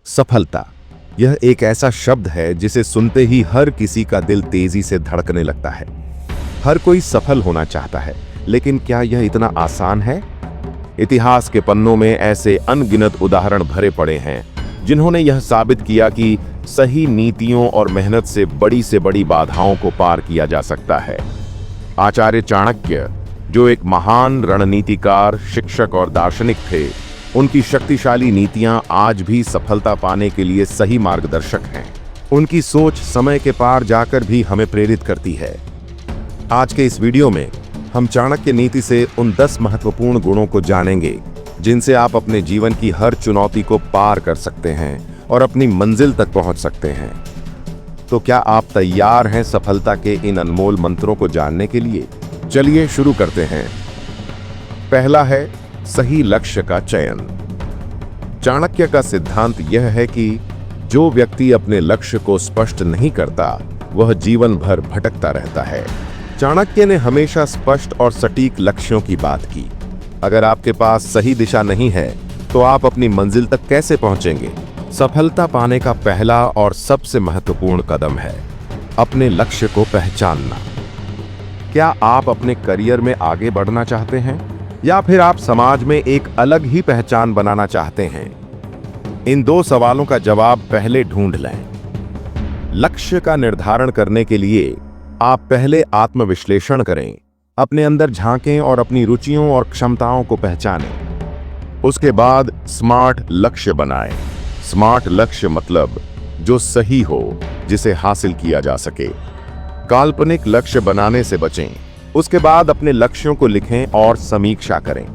सफलता यह एक ऐसा शब्द है जिसे सुनते ही हर किसी का दिल तेजी से धड़कने लगता है। हर कोई सफल होना चाहता है, लेकिन क्या यह इतना आसान है? इतिहास के पन्नों में ऐसे अनगिनत उदाहरण भरे पड़े हैं जिन्होंने यह साबित किया कि सही नीतियों और मेहनत से बड़ी बाधाओं को पार किया जा सकता है। आचार्य चाणक्य, जो एक महान रणनीतिकार, शिक्षक और दार्शनिक थे, उनकी शक्तिशाली नीतियां आज भी सफलता पाने के लिए सही मार्गदर्शक हैं। उनकी सोच समय के पार जाकर भी हमें प्रेरित करती है। आज के इस वीडियो में हम चाणक्य नीति से उन 10 महत्वपूर्ण गुणों को जानेंगे जिनसे आप अपने जीवन की हर चुनौती को पार कर सकते हैं और अपनी मंजिल तक पहुंच सकते हैं। तो क्या आप तैयार हैं सफलता के इन अनमोल मंत्रों को जानने के लिए? चलिए शुरू करते हैं। पहला है सही लक्ष्य का चयन। चाणक्य का सिद्धांत यह है कि जो व्यक्ति अपने लक्ष्य को स्पष्ट नहीं करता, वह जीवन भर भटकता रहता है। चाणक्य ने हमेशा स्पष्ट और सटीक लक्ष्यों की बात की। अगर आपके पास सही दिशा नहीं है, तो आप अपनी मंजिल तक कैसे पहुंचेंगे? सफलता पाने का पहला और सबसे महत्वपूर्ण कदम है अपने लक्ष्य को पहचानना। क्या आप अपने करियर में आगे बढ़ना चाहते हैं, या फिर आप समाज में एक अलग ही पहचान बनाना चाहते हैं? इन 2 सवालों का जवाब पहले ढूंढ लें। लक्ष्य का निर्धारण करने के लिए आप पहले आत्मविश्लेषण करें, अपने अंदर झांकें और अपनी रुचियों और क्षमताओं को पहचानें। उसके बाद स्मार्ट लक्ष्य बनाएं। स्मार्ट लक्ष्य मतलब जो सही हो, जिसे हासिल किया जा सके। काल्पनिक लक्ष्य बनाने से बचें। उसके बाद अपने लक्ष्यों को लिखें और समीक्षा करें।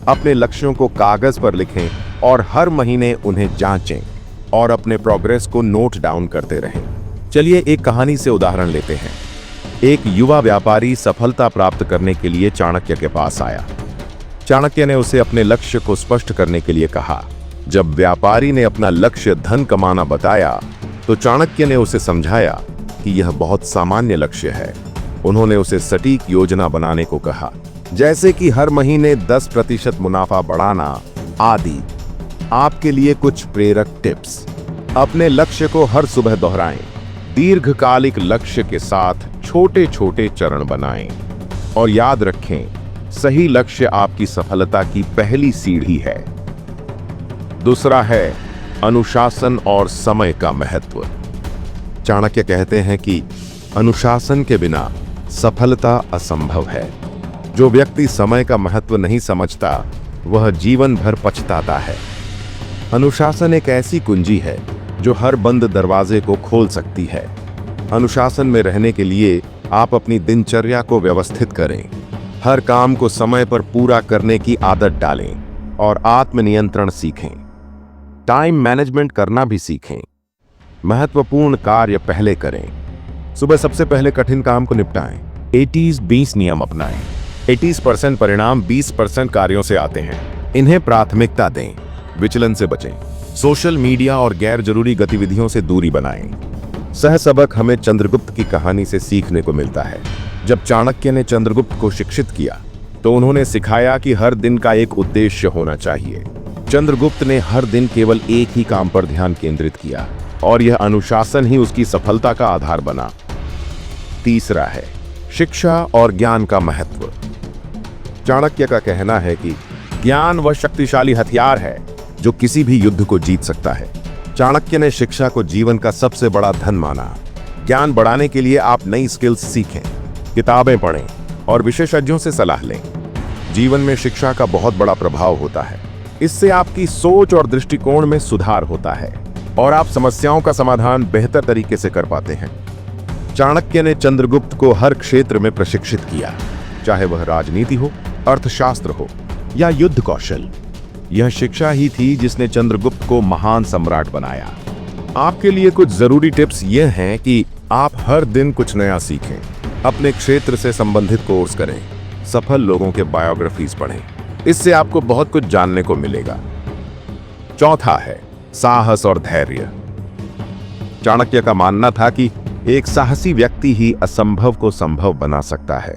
अपने लक्ष्यों को कागज पर लिखें और हर महीने उन्हें जांचें और अपने प्रोग्रेस को नोट डाउन करते रहें। चलिए एक कहानी से उदाहरण लेते हैं। एक युवा व्यापारी सफलता प्राप्त करने के लिए चाणक्य के पास आया। चाणक्य ने उसे अपने लक्ष्य को स्पष्ट करने के लिए कहा। जब व्यापारी ने अपना लक्ष्य धन कमाना बताया, तो चाणक्य ने उसे समझाया कि यह बहुत सामान्य लक्ष्य है। उन्होंने उसे सटीक योजना बनाने को कहा, जैसे कि हर महीने 10% मुनाफा बढ़ाना आदि। आपके लिए कुछ प्रेरक टिप्स। अपने लक्ष्य को हर सुबह दोहराएं। दीर्घकालिक लक्ष्य के साथ छोटे छोटे चरण बनाएं और याद रखें, सही लक्ष्य आपकी सफलता की पहली सीढ़ी है। दूसरा है अनुशासन और समय का महत्व। चाणक्य कहते हैं कि अनुशासन के बिना सफलता असंभव है। जो व्यक्ति समय का महत्व नहीं समझता, वह जीवन भर पछताता है। अनुशासन एक ऐसी कुंजी है जो हर बंद दरवाजे को खोल सकती है। अनुशासन में रहने के लिए आप अपनी दिनचर्या को व्यवस्थित करें, हर काम को समय पर पूरा करने की आदत डालें और आत्मनियंत्रण सीखें। टाइम मैनेजमेंट करना भी सीखें। महत्वपूर्ण कार्य पहले करें। सुबह सबसे पहले कठिन काम को निपटाएं। 80-20 नियम अपनाएं। 80% परिणाम 20% कार्यों से आते हैं। इन्हें प्राथमिकता दें। विचलन से बचें। सोशल मीडिया और गैर जरूरी गतिविधियों से दूरी बनाएं। सहसबक हमें चंद्रगुप्त की कहानी से सीखने को मिलता है। जब चाणक्य ने चंद्रगुप्त को शिक्षित किया, तो उन्होंने सिखाया कि हर दिन का एक उद्देश्य होना चाहिए। चंद्रगुप्त ने हर दिन केवल एक ही काम पर ध्यान केंद्रित किया और यह अनुशासन ही उसकी सफलता का आधार बना। तीसरा है शिक्षा और ज्ञान का महत्व। चाणक्य का कहना है कि ज्ञान वह शक्तिशाली हथियार है जो किसी भी युद्ध को जीत सकता है। चाणक्य ने शिक्षा को जीवन का सबसे बड़ा धन माना। ज्ञान बढ़ाने के लिए आप नई स्किल्स सीखें, किताबें पढ़ें और विशेषज्ञों से सलाह लें। जीवन में शिक्षा का बहुत बड़ा प्रभाव होता है। इससे आपकी सोच और दृष्टिकोण में सुधार होता है और आप समस्याओं का समाधान बेहतर तरीके से कर पाते हैं। चाणक्य ने चंद्रगुप्त को हर क्षेत्र में प्रशिक्षित किया, चाहे वह राजनीति हो, अर्थशास्त्र हो या युद्ध कौशल। यह शिक्षा ही थी जिसने चंद्रगुप्त को महान सम्राट बनाया। आपके लिए कुछ जरूरी टिप्स यह हैं कि आप हर दिन कुछ नया सीखें, अपने क्षेत्र से संबंधित कोर्स करें, सफल लोगों के बायोग्राफीज पढ़ें। इससे आपको बहुत कुछ जानने को मिलेगा। चौथा है साहस और धैर्य। चाणक्य का मानना था कि एक साहसी व्यक्ति ही असंभव को संभव बना सकता है।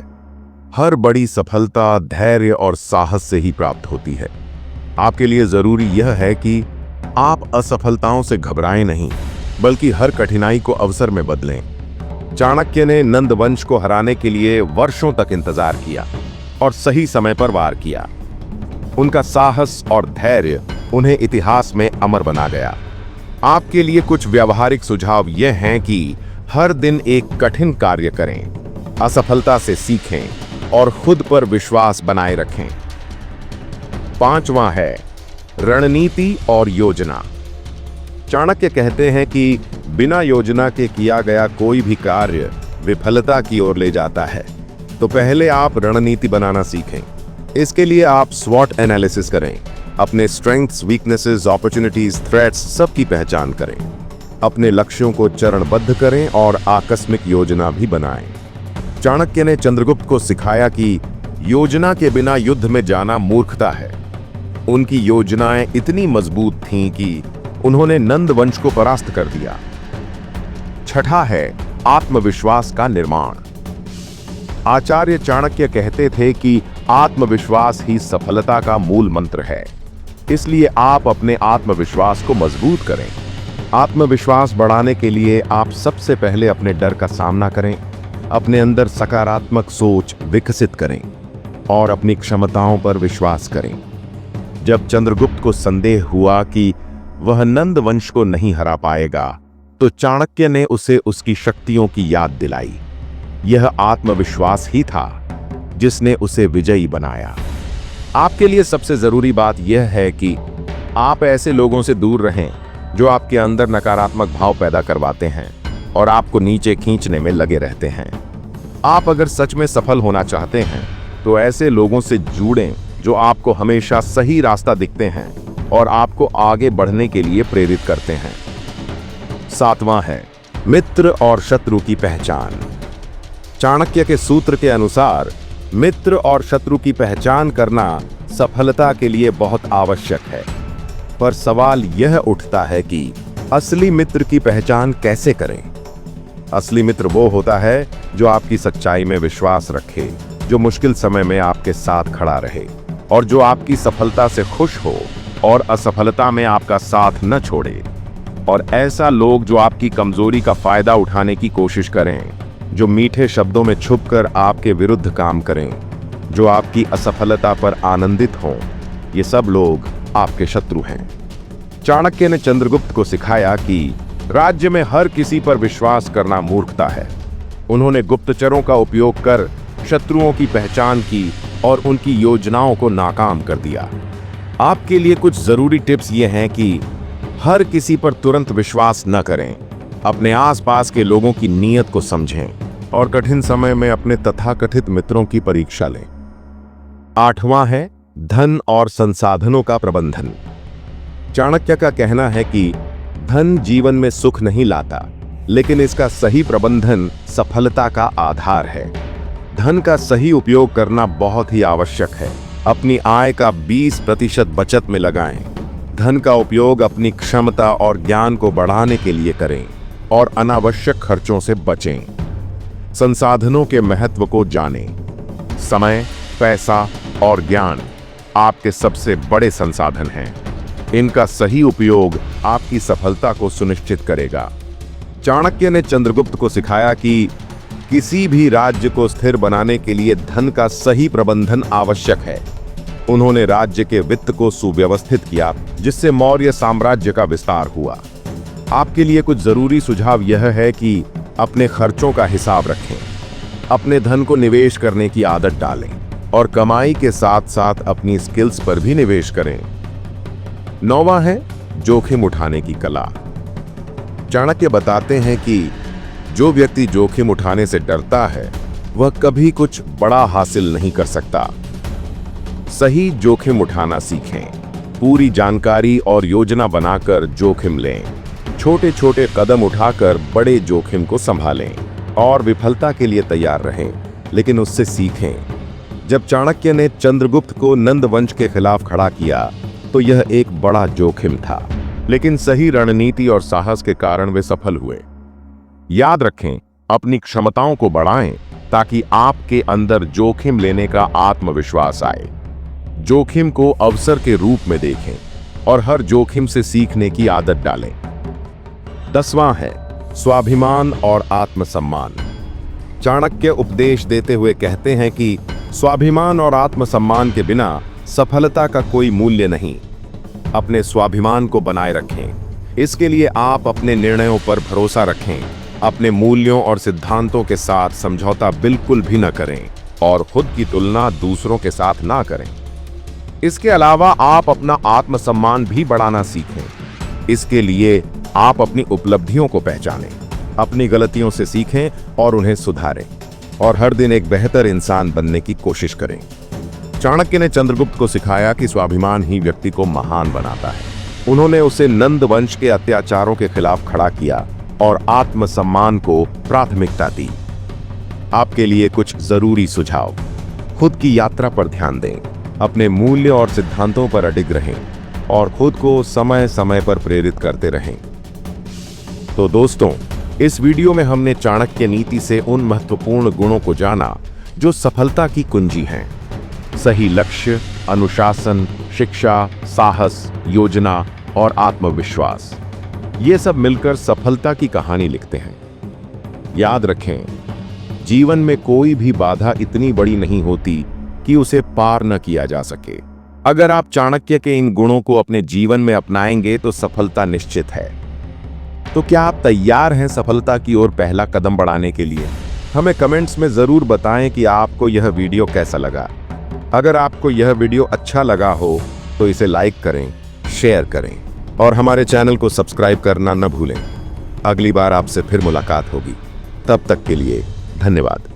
हर बड़ी सफलता धैर्य और साहस से ही प्राप्त होती है। आपके लिए जरूरी यह है कि आप असफलताओं से घबराएं नहीं, बल्कि हर कठिनाई को अवसर में बदलें। चाणक्य ने नंद वंश को हराने के लिए वर्षों तक इंतजार किया और सही समय पर वार किया। उनका साहस और धैर्य उन्हें इतिहास में अमर बना गया। आपके लिए कुछ व्यावहारिक सुझाव यह हैं कि हर दिन एक कठिन कार्य करें, असफलता से सीखें और खुद पर विश्वास बनाए रखें। 5वां है रणनीति और योजना। चाणक्य कहते हैं कि बिना योजना के किया गया कोई भी कार्य विफलता की ओर ले जाता है। तो पहले आप रणनीति बनाना सीखें। इसके लिए आप स्वॉट एनालिसिस करें, अपने स्ट्रेंथ्स, वीकनेसेस, अपॉर्चुनिटीज, थ्रेट्स सब की पहचान करें, अपने लक्ष्यों को चरणबद्ध करें और आकस्मिक योजना भी बनाएं। चाणक्य ने चंद्रगुप्त को सिखाया कि योजना के बिना युद्ध में जाना मूर्खता है। उनकी योजनाएं इतनी मजबूत थीं कि उन्होंने नंद वंश को परास्त कर दिया। 6ठा है आत्मविश्वास का निर्माण। आचार्य चाणक्य कहते थे कि आत्मविश्वास ही सफलता का मूल मंत्र है। इसलिए आप अपने आत्मविश्वास को मजबूत करें। आत्मविश्वास बढ़ाने के लिए आप सबसे पहले अपने डर का सामना करें, अपने अंदर सकारात्मक सोच विकसित करें और अपनी क्षमताओं पर विश्वास करें। जब चंद्रगुप्त को संदेह हुआ कि वह नंद वंश को नहीं हरा पाएगा, तो चाणक्य ने उसे उसकी शक्तियों की याद दिलाई। यह आत्मविश्वास ही था जिसने उसे विजयी बनाया। आपके लिए सबसे जरूरी बात यह है कि आप ऐसे लोगों से दूर रहें जो आपके अंदर नकारात्मक भाव पैदा करवाते हैं और आपको नीचे खींचने में लगे रहते हैं। आप अगर सच में सफल होना चाहते हैं तो ऐसे लोगों से जुड़ें जो आपको हमेशा सही रास्ता दिखते हैं और आपको आगे बढ़ने के लिए प्रेरित करते हैं। 7वां है मित्र और शत्रु की पहचान। चाणक्य के सूत्र के अनुसार मित्र और शत्रु की पहचान करना सफलता के लिए बहुत आवश्यक है। पर सवाल यह उठता है कि असली मित्र की पहचान कैसे करें? असली मित्र वो होता है जो आपकी सच्चाई में विश्वास रखे, जो मुश्किल समय में आपके साथ खड़ा रहे और जो आपकी सफलता से खुश हो और असफलता में आपका साथ न छोड़े। और ऐसा लोग जो आपकी कमजोरी का फायदा उठाने की कोशिश करें, जो मीठे शब्दों में छुपकर आपके विरुद्ध काम करें, जो आपकी असफलता पर आनंदित हों, ये सब लोग आपके शत्रु हैं। चाणक्य ने चंद्रगुप्त को सिखाया कि राज्य में हर किसी पर विश्वास करना मूर्खता है। उन्होंने गुप्तचरों का उपयोग कर शत्रुओं की पहचान की और उनकी योजनाओं को नाकाम कर दिया। आपके लिए कुछ जरूरी टिप्स ये हैं कि हर किसी पर तुरंत विश्वास न करें, अपने आसपास के लोगों की नीयत को समझें और कठिन समय में अपने तथाकथित मित्रों की परीक्षा लें। 8वां है धन और संसाधनों का प्रबंधन। चाणक्य का कहना है कि धन जीवन में सुख नहीं लाता, लेकिन इसका सही प्रबंधन सफलता का आधार है। धन का सही उपयोग करना बहुत ही आवश्यक है। अपनी आय का 20% बचत में लगाएं। धन का उपयोग अपनी क्षमता और ज्ञान को बढ़ाने के लिए करें और अनावश्यक खर्चों से बचें। संसाधनों के महत्व को जानें। समय, पैसा और ज्ञान आपके सबसे बड़े संसाधन हैं। इनका सही उपयोग आपकी सफलता को सुनिश्चित करेगा। चाणक्य ने चंद्रगुप्त को सिखाया कि किसी भी राज्य को स्थिर बनाने के लिए धन का सही प्रबंधन आवश्यक है। उन्होंने राज्य के वित्त को सुव्यवस्थित किया, जिससे मौर्य साम्राज्य का विस्तार हुआ। आपके लिए कुछ जरूरी सुझाव यह है कि अपने खर्चों का हिसाब रखें, अपने धन को निवेश करने की आदत डालें और कमाई के साथ साथ अपनी स्किल्स पर भी निवेश करें। 9वां है जोखिम उठाने की कला। चाणक्य बताते हैं कि जो व्यक्ति जोखिम उठाने से डरता है वह कभी कुछ बड़ा हासिल नहीं कर सकता। सही जोखिम उठाना सीखें, पूरी जानकारी और योजना बनाकर जोखिम लें। छोटे छोटे कदम उठाकर बड़े जोखिम को संभालें और विफलता के लिए तैयार रहें, लेकिन उससे सीखें। जब चाणक्य ने चंद्रगुप्त को नंद वंश के खिलाफ खड़ा किया तो यह एक बड़ा जोखिम था, लेकिन सही रणनीति और साहस के कारण वे सफल हुए। याद रखें, अपनी क्षमताओं को बढ़ाएं ताकि आपके अंदर जोखिम लेने का आत्मविश्वास आए। जोखिम को अवसर के रूप में देखें और हर जोखिम से सीखने की आदत डालें। 10वां है स्वाभिमान और आत्मसम्मान। चाणक्य उपदेश देते हुए कहते हैं कि स्वाभिमान और आत्मसम्मान के बिना सफलता का कोई मूल्य नहीं। अपने स्वाभिमान को बनाए रखें। इसके लिए आप अपने निर्णयों पर भरोसा रखें, अपने मूल्यों और सिद्धांतों के साथ समझौता बिल्कुल भी न करें और खुद की तुलना दूसरों के साथ ना करें। इसके अलावा आप अपना आत्मसम्मान भी बढ़ाना सीखें। इसके लिए आप अपनी उपलब्धियों को पहचानें, अपनी गलतियों से सीखें और उन्हें सुधारें, और हर दिन एक बेहतर इंसान बनने की कोशिश करें। चाणक्य ने चंद्रगुप्त को सिखाया कि स्वाभिमान ही व्यक्ति को महान बनाता है। उन्होंने उसे नंद वंश के अत्याचारों के खिलाफ खड़ा किया और आत्मसम्मान को प्राथमिकता दी। आपके लिए कुछ जरूरी सुझाव। खुद की यात्रा पर ध्यान दें, अपने मूल्य और सिद्धांतों पर अडिग रहें और खुद को समय समय पर प्रेरित करते रहें। तो दोस्तों, इस वीडियो में हमने चाणक्य नीति से उन महत्वपूर्ण गुणों को जाना जो सफलता की कुंजी हैं। सही लक्ष्य, अनुशासन, शिक्षा, साहस, योजना और आत्मविश्वास, ये सब मिलकर सफलता की कहानी लिखते हैं। याद रखें, जीवन में कोई भी बाधा इतनी बड़ी नहीं होती कि उसे पार न किया जा सके। अगर आप चाणक्य के इन गुणों को अपने जीवन में अपनाएंगे तो सफलता निश्चित है। तो क्या आप तैयार हैं सफलता की ओर पहला कदम बढ़ाने के लिए? हमें कमेंट्स में जरूर बताएं कि आपको यह वीडियो कैसा लगा। अगर आपको यह वीडियो अच्छा लगा हो तो इसे लाइक करें, शेयर करें और हमारे चैनल को सब्सक्राइब करना न भूलें। अगली बार आपसे फिर मुलाकात होगी। तब तक के लिए धन्यवाद।